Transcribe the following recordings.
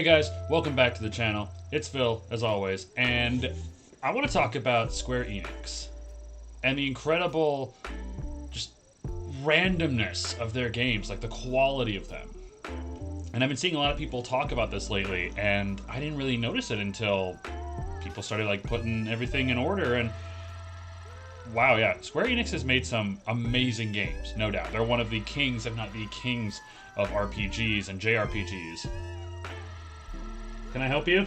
Hey guys, welcome back to the channel. It's Phil, as always, and I want to talk about Square Enix and the incredible just randomness of their games, like the quality of them. And I've been seeing a lot of people talk about this lately, and I didn't really notice it until people started like putting everything in order. And wow, yeah, Square Enix has made some amazing games, no doubt. They're one of the kings, if not the kings, of RPGs and JRPGs. Can I help you?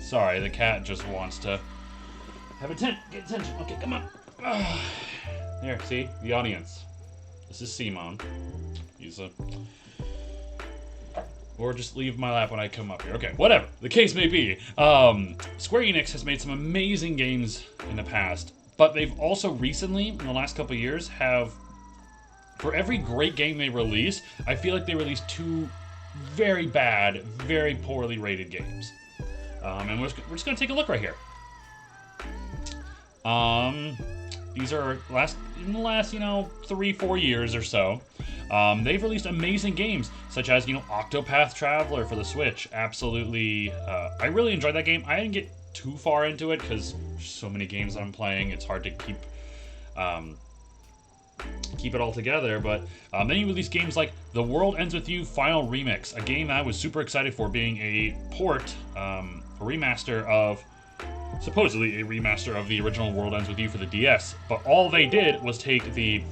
Sorry, the cat just wants to have get attention. Okay, come on. There, see? The audience. This is Simon. He's a... Or just leave my lap when I come up here. Okay, whatever. The case may be. Square Enix has made some amazing games in the past, but they've also recently, in the last couple of years, have... For every great game they release, I feel like they release two very bad, very poorly rated games. And we're just going to take a look right here. These are in the last, 3-4 years or so. They've released amazing games, such as, Octopath Traveler for the Switch. Absolutely, I really enjoyed that game. I didn't get too far into it, because there's so many games that I'm playing, it's hard to keep it all together, but then you release games like The World Ends With You Final Remix, a game that I was super excited for, being a port, a remaster of, supposedly a remaster of the original World Ends With You for the DS, but all they did was take the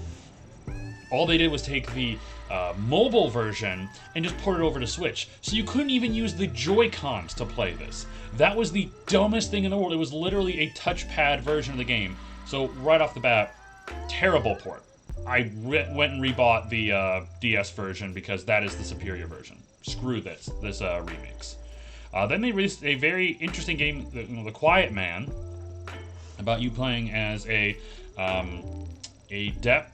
mobile version and just port it over to Switch, so you couldn't even use the Joy-Cons to play this. That was the dumbest thing in the world. It was literally a touchpad version of the game, so right off the bat, terrible port. I went and rebought the DS version because that is the superior version. Screw this remix. Then they released a very interesting game, The Quiet Man, about you playing as a deaf.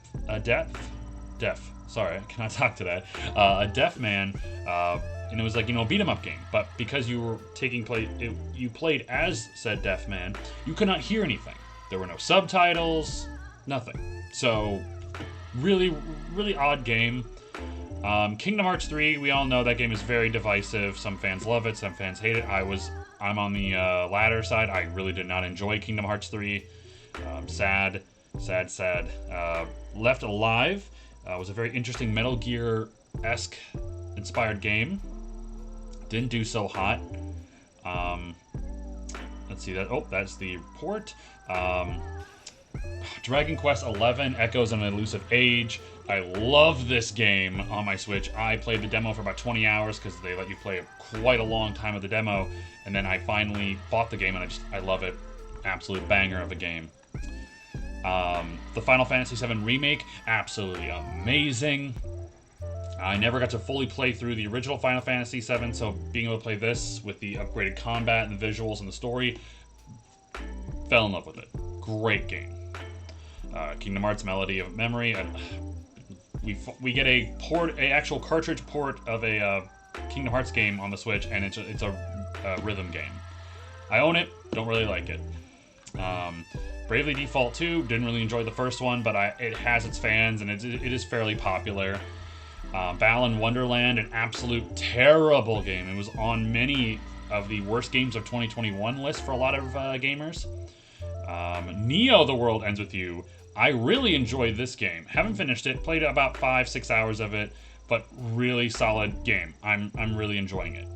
Sorry, I cannot talk to that. A deaf man, and it was like a beat 'em up game. But because you were you played as said deaf man, you could not hear anything. There were no subtitles, nothing. So. Really, really odd game. Kingdom Hearts 3, we all know that game is very divisive. Some fans love it, some fans hate it. I'm on the latter side. I really did not enjoy Kingdom Hearts 3. Sad. Left Alive was a very interesting Metal Gear-esque inspired game. Didn't do so hot. Let's see that. Oh, that's the port. Dragonquest 11, Echoes of an Elusive Age. I love this game on my Switch. I played the demo for about 20 hours because they let you play quite a long time of the demo, and then I finally bought the game, and I love it. Absolute banger of a game. The Final Fantasy VII Remake, absolutely amazing. I never got to fully play through the original Final Fantasy VII, so being able to play this with the upgraded combat and the visuals and the story, fell in love with it. Great game. Kingdom Hearts Melody of Memory. We get a actual cartridge port of a Kingdom Hearts game on the Switch, and it's a rhythm game. I own it, don't really like it. Bravely Default 2, didn't really enjoy the first one, but it has its fans, and it is fairly popular. Balan Wonderland, an absolute terrible game. It was on many of the worst games of 2021 lists for a lot of gamers. Neo: The World Ends With You. I really enjoyed this game. Haven't finished it. Played about 5-6 hours of it, but really solid game. I'm really enjoying it.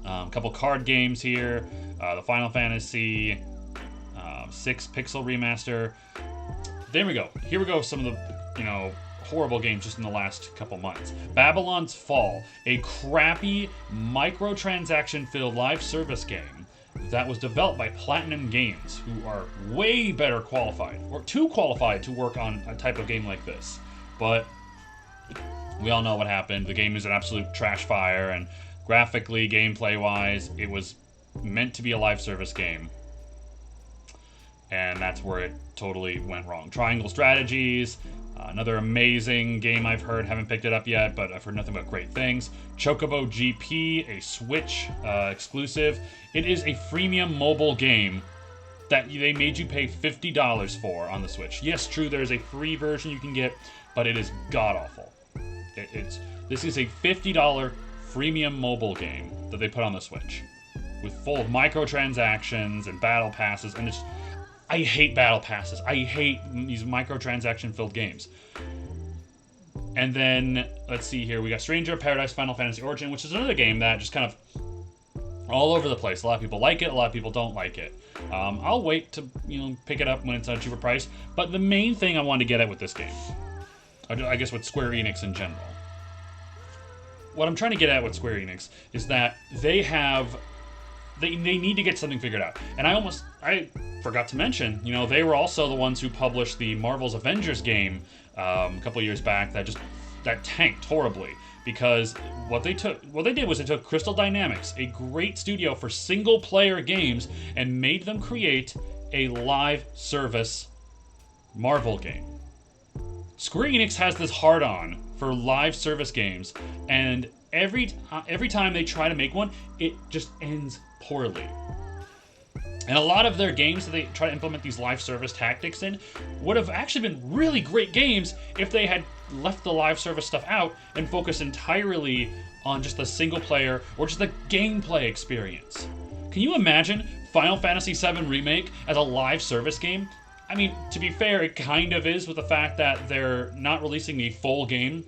A couple card games here. The Final Fantasy 6 Pixel Remaster. There we go. Here we go. Some of the horrible games just in the last couple months. Babylon's Fall, a crappy microtransaction-filled live service game that was developed by Platinum Games, who are way better qualified, or too qualified to work on a type of game like this. But we all know what happened. The game is an absolute trash fire, and graphically, gameplay-wise, it was meant to be a live service game. And that's where it totally went wrong. Triangle Strategies, another amazing game I've heard. Haven't picked it up yet, but I've heard nothing but great things. Chocobo GP, a Switch exclusive. It is a freemium mobile game that they made you pay $50 for on the Switch. Yes, true, there's a free version you can get, but it is god-awful. This is a $50 freemium mobile game that they put on the Switch, with full of microtransactions and battle passes, and I hate battle passes. I hate these microtransaction-filled games. And then, let's see here, we got Stranger of Paradise Final Fantasy Origin, which is another game that just kind of all over the place. A lot of people like it, a lot of people don't like it. I'll wait to, pick it up when it's on a cheaper price. But the main thing I wanted to get at with this game, I guess with Square Enix in general, what I'm trying to get at with Square Enix is that they need to get something figured out. And I forgot to mention, they were also the ones who published the Marvel's Avengers game a couple of years back that tanked horribly, because what they did was they took Crystal Dynamics, a great studio for single player games, and made them create a live service Marvel game. Square Enix has this hard-on for live service games, and every time they try to make one, it just ends poorly. And a lot of their games that they try to implement these live service tactics in would have actually been really great games if they had left the live service stuff out and focused entirely on just the single player or just the gameplay experience. Can you imagine Final Fantasy VII Remake as a live service game? I mean, to be fair, it kind of is, with the fact that they're not releasing the full game.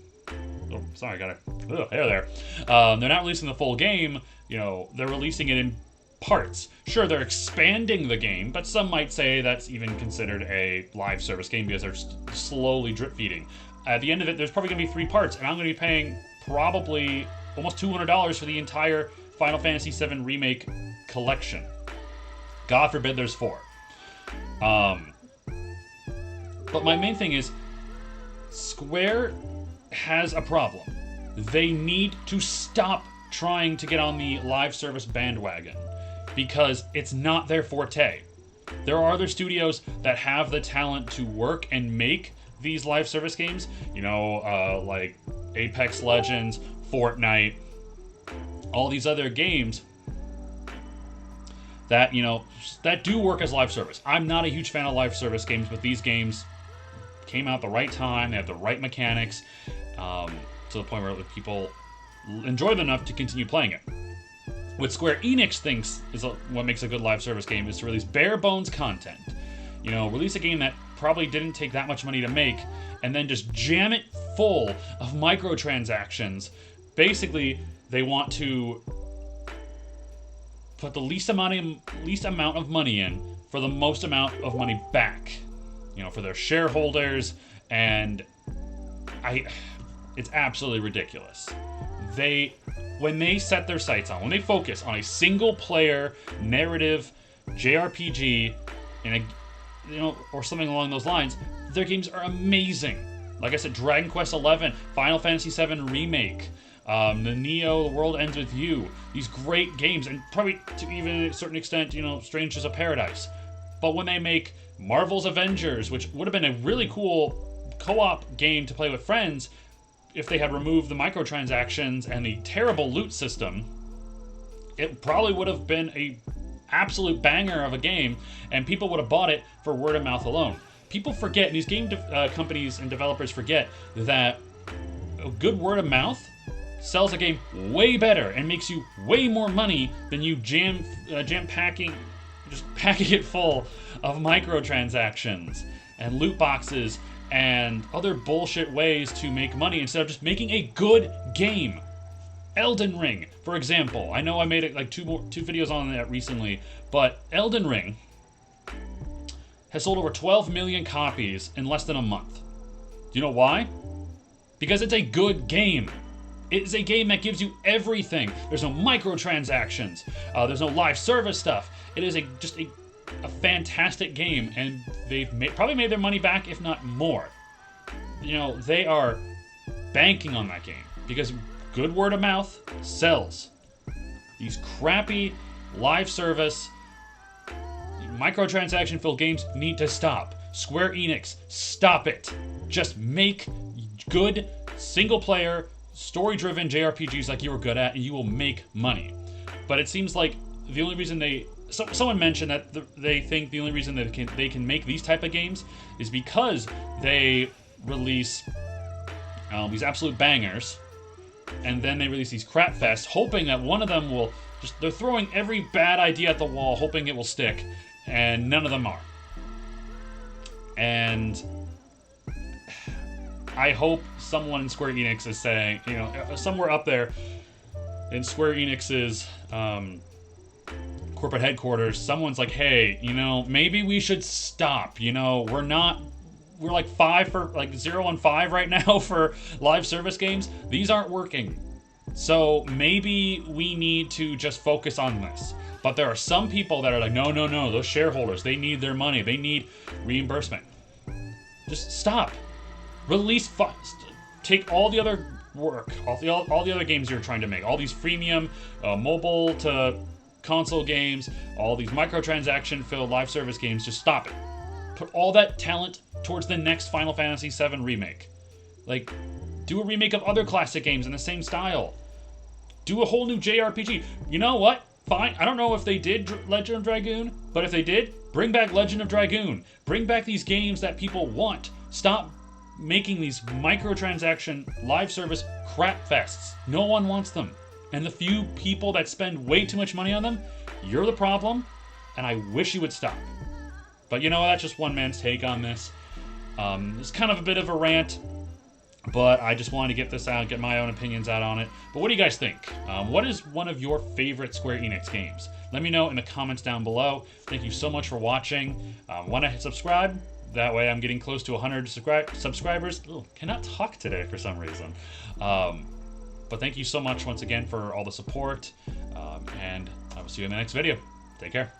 Oh, sorry, there. They're not releasing the full game. They're releasing it in parts. Sure, they're expanding the game, but some might say that's even considered a live service game because they're slowly drip feeding. At the end of it, there's probably going to be 3 parts, and I'm going to be paying probably almost $200 for the entire Final Fantasy VII Remake collection. God forbid there's 4. But my main thing is, Square has a problem. They need to stop trying to get on the live service bandwagon, because it's not their forte. There are other studios that have the talent to work and make these live service games, like Apex Legends, Fortnite, all these other games that, that do work as live service. I'm not a huge fan of live service games, but these games came out the right time, they have the right mechanics, to the point where people enjoy them enough to continue playing it. What Square Enix thinks is what makes a good live service game is to release bare bones content. Release a game that probably didn't take that much money to make, and then just jam it full of microtransactions. Basically, they want to put the least amount of money in for the most amount of money back. For their shareholders, and it's absolutely ridiculous. When they set their sights on, when they focus on a single-player narrative JRPG or something along those lines, their games are amazing. Like I said, Dragon Quest XI, Final Fantasy VII Remake, the Neo, The World Ends With You. These great games, and probably to even a certain extent, Strangers of Paradise. But when they make Marvel's Avengers, which would have been a really cool co-op game to play with friends if they had removed the microtransactions and the terrible loot system, it probably would have been a absolute banger of a game, and people would have bought it for word of mouth alone. People forget, and these game companies and developers forget, that a good word of mouth sells a game way better and makes you way more money than you packing it full of microtransactions and loot boxes and other bullshit ways to make money instead of just making a good game. Elden Ring, for example. I know I made it like two videos on that recently, but Elden Ring has sold over 12 million copies in less than a month. Do you know why? Because it's a good game. It is a game that gives you everything. There's no microtransactions. There's no live service stuff. It is just a fantastic game, and they've probably made their money back, if not more. They are banking on that game because good word of mouth sells. These crappy live service microtransaction filled games need to stop. Square Enix, stop it. Just make good single player story-driven JRPGs like you were good at, and you will make money. But it seems like the only reason someone mentioned that they think the only reason that they can make these type of games is because they release these absolute bangers, and then they release these crap fests, hoping that one of them will just, they're throwing every bad idea at the wall, hoping it will stick, and none of them are. And I hope someone in Square Enix is saying, you know, somewhere up there in Square Enix's corporate headquarters, someone's like, hey, you know, maybe we should stop. You know, we're like 0 on 5 right now for live service games. These aren't working. So maybe we need to just focus on this. But there are some people that are like, no, those shareholders, they need their money. They need reimbursement. Just stop. Release take all the other work, all the other games you're trying to make, all these freemium, mobile to console games, all these microtransaction-filled live service games, just stop it. Put all that talent towards the next Final Fantasy VII remake. Like, do a remake of other classic games in the same style. Do a whole new JRPG. You know what? Fine. I don't know if they did Legend of Dragoon, but if they did, bring back Legend of Dragoon. Bring back these games that people want. Stop making these microtransaction live service crap fests. No one wants them. And the few people that spend way too much money on them, you're the problem, and I wish you would stop. But you know, that's just one man's take on this. It's kind of a bit of a rant, but I just wanted to get this out, get my own opinions out on it. But what do you guys think? What is one of your favorite Square Enix games? Let me know in the comments down below. Thank you so much for watching. Want to subscribe? That way I'm getting close to 100 subscribers. Ooh, cannot talk today for some reason. But thank you so much once again for all the support. And I will see you in the next video. Take care.